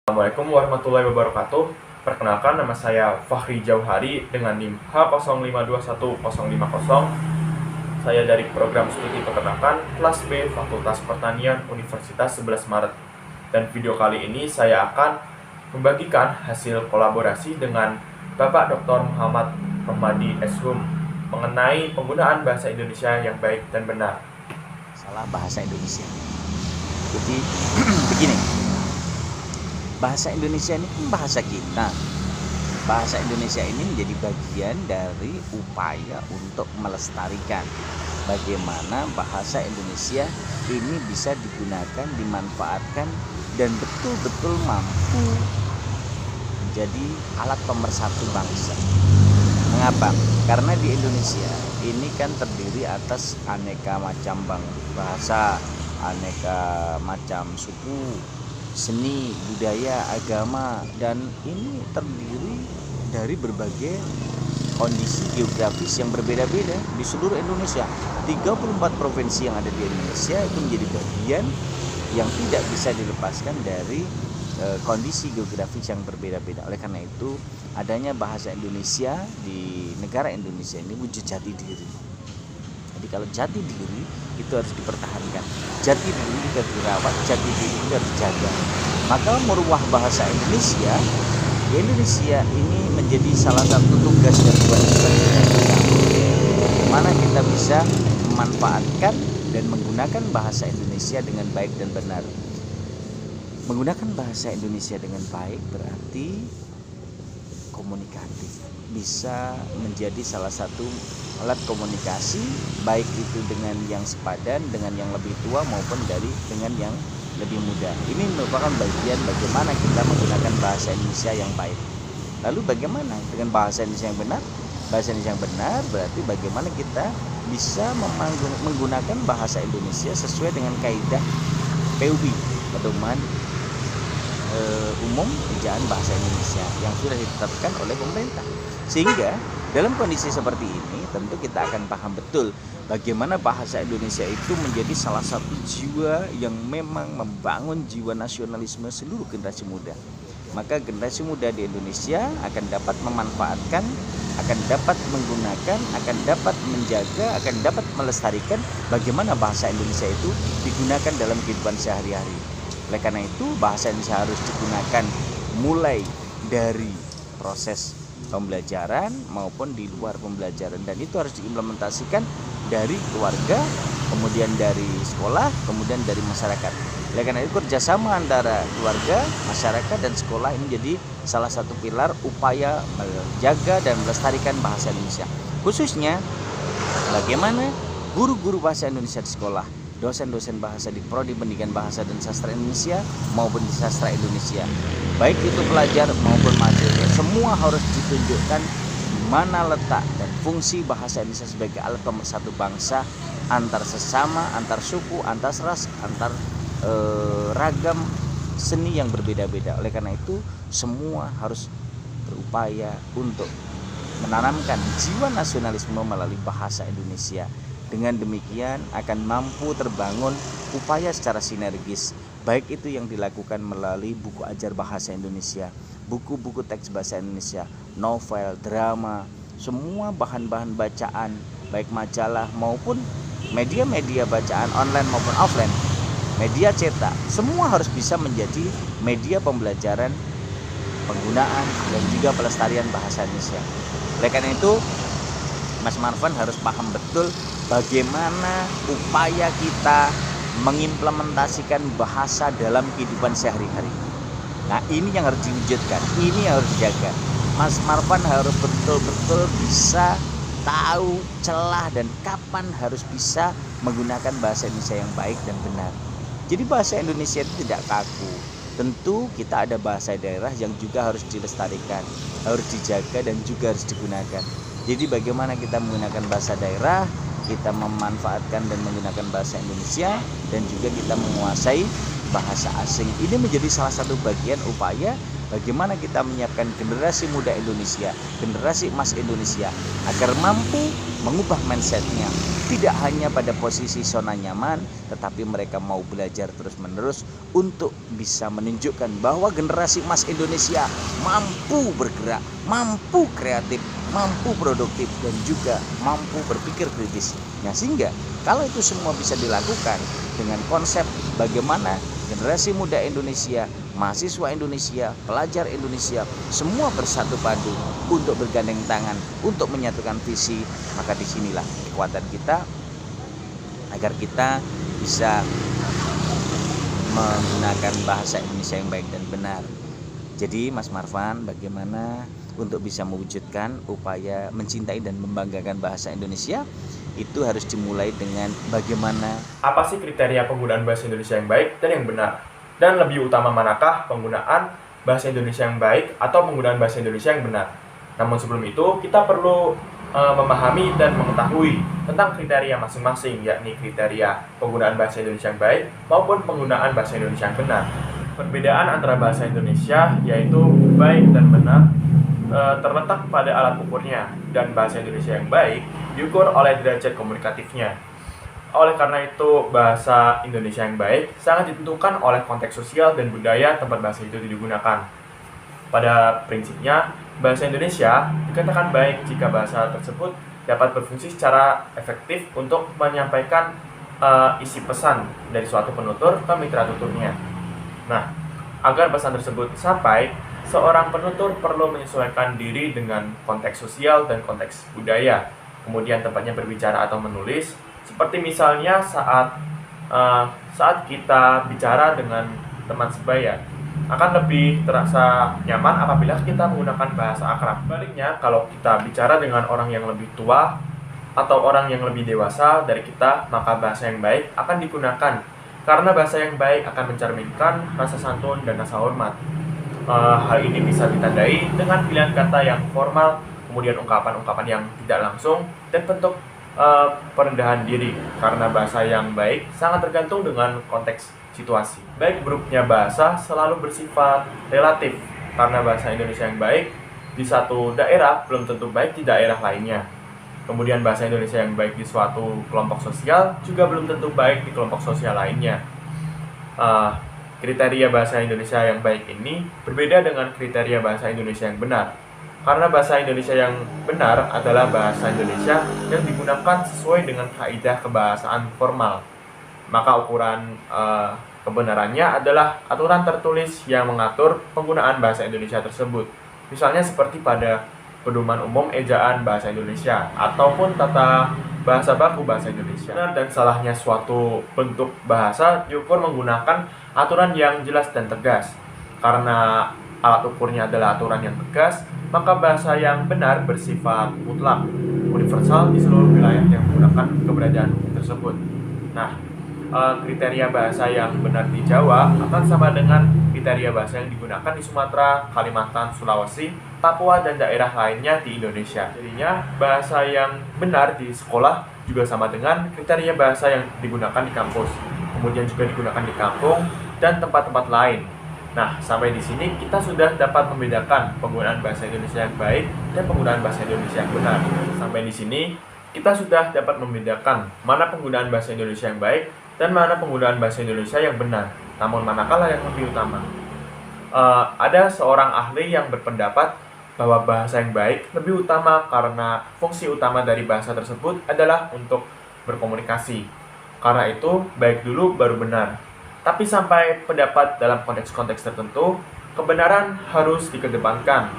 Assalamualaikum warahmatullahi wabarakatuh. Perkenalkan, nama saya Fahri Jauhari dengan NIM H0521050. Saya dari program studi peternakan kelas B Fakultas Pertanian Universitas 11 Maret. Dan video kali ini saya akan membagikan hasil kolaborasi dengan Bapak Dr. Muhammad Rohmadi Eshum mengenai penggunaan bahasa Indonesia yang baik dan benar. Salah bahasa Indonesia. Jadi begini, bahasa Indonesia ini kan bahasa kita. Bahasa Indonesia ini menjadi bagian dari upaya untuk melestarikan bagaimana bahasa Indonesia ini bisa digunakan, dimanfaatkan, dan betul-betul mampu menjadi alat pemersatu bangsa. Mengapa? Karena di Indonesia ini kan terdiri atas aneka macam bahasa, aneka macam suku, seni, budaya, agama, dan ini terdiri dari berbagai kondisi geografis yang berbeda-beda di seluruh Indonesia. 34 provinsi yang ada di Indonesia itu menjadi bagian yang tidak bisa dilepaskan dari kondisi geografis yang berbeda-beda. Oleh karena itu, adanya bahasa Indonesia di negara Indonesia ini wujud jati diri. Jadi kalau jati diri itu harus dipertahankan, jati diri itu harus dirawat, jati diri itu harus dijaga. Maka meruah bahasa Indonesia di Indonesia ini menjadi salah satu tugas dan kewajiban kita, bagaimana kita bisa memanfaatkan dan menggunakan bahasa Indonesia dengan baik dan benar. Menggunakan bahasa Indonesia dengan baik berarti komunikatif, bisa menjadi salah satu alat komunikasi, baik itu dengan yang sepadan, dengan yang lebih tua maupun dengan yang lebih muda. Ini merupakan bagian bagaimana kita menggunakan bahasa Indonesia yang baik. Lalu bagaimana dengan bahasa Indonesia yang benar? Bahasa Indonesia yang benar berarti bagaimana kita bisa menggunakan bahasa Indonesia sesuai dengan kaidah PUB, pedoman umum ejaan bahasa Indonesia yang sudah ditetapkan oleh pemerintah. Sehingga dalam kondisi seperti ini tentu kita akan paham betul bagaimana bahasa Indonesia itu menjadi salah satu jiwa yang memang membangun jiwa nasionalisme seluruh generasi muda. Maka generasi muda di Indonesia akan dapat memanfaatkan, akan dapat menggunakan, akan dapat menjaga, akan dapat melestarikan bagaimana bahasa Indonesia itu digunakan dalam kehidupan sehari-hari. Oleh karena itu bahasa Indonesia harus digunakan mulai dari proses pembelajaran maupun di luar pembelajaran, dan itu harus diimplementasikan dari keluarga, kemudian dari sekolah, kemudian dari masyarakat. Oleh karena itu kerjasama antara keluarga, masyarakat, dan sekolah ini jadi salah satu pilar upaya menjaga dan melestarikan bahasa Indonesia. Khususnya bagaimana guru-guru bahasa Indonesia di sekolah, dosen-dosen bahasa di Prodi Pendidikan Bahasa dan Sastra Indonesia maupun di Sastra Indonesia, baik itu pelajar maupun mahasiswa, semua harus ditunjukkan mana letak dan fungsi bahasa Indonesia sebagai alat pemersatu bangsa antar sesama, antar suku, antar ras, antar ragam seni yang berbeda-beda. Oleh karena itu semua harus berupaya untuk menanamkan jiwa nasionalisme melalui bahasa Indonesia. Dengan demikian akan mampu terbangun upaya secara sinergis, baik itu yang dilakukan melalui buku ajar bahasa Indonesia, buku-buku teks bahasa Indonesia, novel, drama, semua bahan-bahan bacaan, baik majalah maupun media-media bacaan online maupun offline, media cetak, semua harus bisa menjadi media pembelajaran, penggunaan, dan juga pelestarian bahasa Indonesia. Oleh karena itu Mas Marvan harus paham betul bagaimana upaya kita mengimplementasikan bahasa dalam kehidupan sehari-hari. Nah, ini yang harus diwujudkan, ini yang harus dijaga. Mas Marvan harus betul-betul bisa tahu celah dan kapan harus bisa menggunakan bahasa Indonesia yang baik dan benar. Jadi bahasa Indonesia itu tidak kaku. Tentu kita ada bahasa daerah yang juga harus dilestarikan, harus dijaga, dan juga harus digunakan. Jadi bagaimana kita menggunakan bahasa daerah, kita memanfaatkan dan menggunakan bahasa Indonesia, dan juga kita menguasai bahasa asing. Ini menjadi salah satu bagian upaya bagaimana kita menyiapkan generasi muda Indonesia, generasi emas Indonesia, agar mampu mengubah mindsetnya, tidak hanya pada posisi zona nyaman, tetapi mereka mau belajar terus-menerus untuk bisa menunjukkan bahwa generasi emas Indonesia mampu bergerak, mampu kreatif, mampu produktif, dan juga mampu berpikir kritis. Nah, sehingga kalau itu semua bisa dilakukan dengan konsep bagaimana generasi muda Indonesia, mahasiswa Indonesia, pelajar Indonesia, semua bersatu padu untuk bergandeng tangan, untuk menyatukan visi, maka disinilah kekuatan kita agar kita bisa menggunakan bahasa Indonesia yang baik dan benar. Jadi Mas Marvan, bagaimana untuk bisa mewujudkan upaya mencintai dan membanggakan bahasa Indonesia? Itu harus dimulai dengan bagaimana. Apa sih kriteria penggunaan bahasa Indonesia yang baik dan yang benar? Dan lebih utama manakah penggunaan bahasa Indonesia yang baik atau penggunaan bahasa Indonesia yang benar? Namun sebelum itu, kita perlu memahami dan mengetahui tentang kriteria masing-masing, yakni kriteria penggunaan bahasa Indonesia yang baik maupun penggunaan bahasa Indonesia yang benar. Perbedaan antara bahasa Indonesia yaitu baik dan benar terletak pada alat ukurnya, dan bahasa Indonesia yang baik diukur oleh derajat komunikatifnya. Oleh karena itu, bahasa Indonesia yang baik sangat ditentukan oleh konteks sosial dan budaya tempat bahasa itu digunakan. Pada prinsipnya, bahasa Indonesia dikatakan baik jika bahasa tersebut dapat berfungsi secara efektif untuk menyampaikan isi pesan dari suatu penutur ke mitra tuturnya. Nah, agar pesan tersebut sampai, seorang penutur perlu menyesuaikan diri dengan konteks sosial dan konteks budaya, kemudian tempatnya berbicara atau menulis. Seperti misalnya saat kita bicara dengan teman sebaya, akan lebih terasa nyaman apabila kita menggunakan bahasa akrab. Sebaliknya, kalau kita bicara dengan orang yang lebih tua atau orang yang lebih dewasa dari kita, maka bahasa yang baik akan digunakan, karena bahasa yang baik akan mencerminkan rasa santun dan rasa hormat. Hal ini bisa ditandai dengan pilihan kata yang formal, kemudian ungkapan-ungkapan yang tidak langsung, dan bentuk perendahan diri, karena bahasa yang baik sangat tergantung dengan konteks situasi. Baik buruknya bahasa selalu bersifat relatif, karena bahasa Indonesia yang baik di satu daerah belum tentu baik di daerah lainnya. Kemudian bahasa Indonesia yang baik di suatu kelompok sosial juga belum tentu baik di kelompok sosial lainnya. Kriteria bahasa Indonesia yang baik ini berbeda dengan kriteria bahasa Indonesia yang benar. Karena bahasa Indonesia yang benar adalah bahasa Indonesia yang digunakan sesuai dengan kaidah kebahasaan formal. Maka ukuran kebenarannya adalah aturan tertulis yang mengatur penggunaan bahasa Indonesia tersebut. Misalnya seperti pada pedoman umum ejaan bahasa Indonesia ataupun tata bahasa baku bahasa Indonesia. Benar dan salahnya suatu bentuk bahasa diukur menggunakan aturan yang jelas dan tegas. Karena alat ukurnya adalah aturan yang tegas, maka bahasa yang benar bersifat mutlak, universal di seluruh wilayah yang menggunakan keberadaan hukum tersebut. Nah, kriteria bahasa yang benar di Jawa akan sama dengan kriteria bahasa yang digunakan di Sumatera, Kalimantan, Sulawesi, Papua, dan daerah lainnya di Indonesia. Jadinya, bahasa yang benar di sekolah juga sama dengan kriteria bahasa yang digunakan di kampus, kemudian juga digunakan di kampung dan tempat-tempat lain. Nah, sampai di sini kita sudah dapat membedakan penggunaan bahasa Indonesia yang baik dan penggunaan bahasa Indonesia yang benar. Sampai di sini kita sudah dapat membedakan mana penggunaan bahasa Indonesia yang baik dan mana penggunaan bahasa Indonesia yang benar. Namun manakala yang lebih utama? Ada seorang ahli yang berpendapat bahwa bahasa yang baik lebih utama karena fungsi utama dari bahasa tersebut adalah untuk berkomunikasi. Karena itu, baik dulu baru benar. Tapi sampai pendapat dalam konteks-konteks tertentu, kebenaran harus dikedepankan.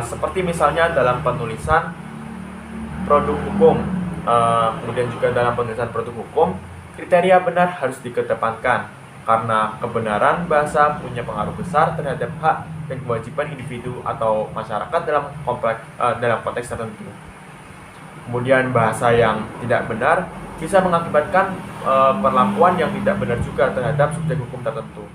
Seperti misalnya dalam penulisan produk hukum, kemudian juga dalam penulisan produk hukum, kriteria benar harus dikedepankan. Karena kebenaran bahasa punya pengaruh besar terhadap hak dan kewajiban individu atau masyarakat dalam konteks tertentu. Kemudian bahasa yang tidak benar bisa mengakibatkan perlakuan yang tidak benar juga terhadap subjek hukum tertentu.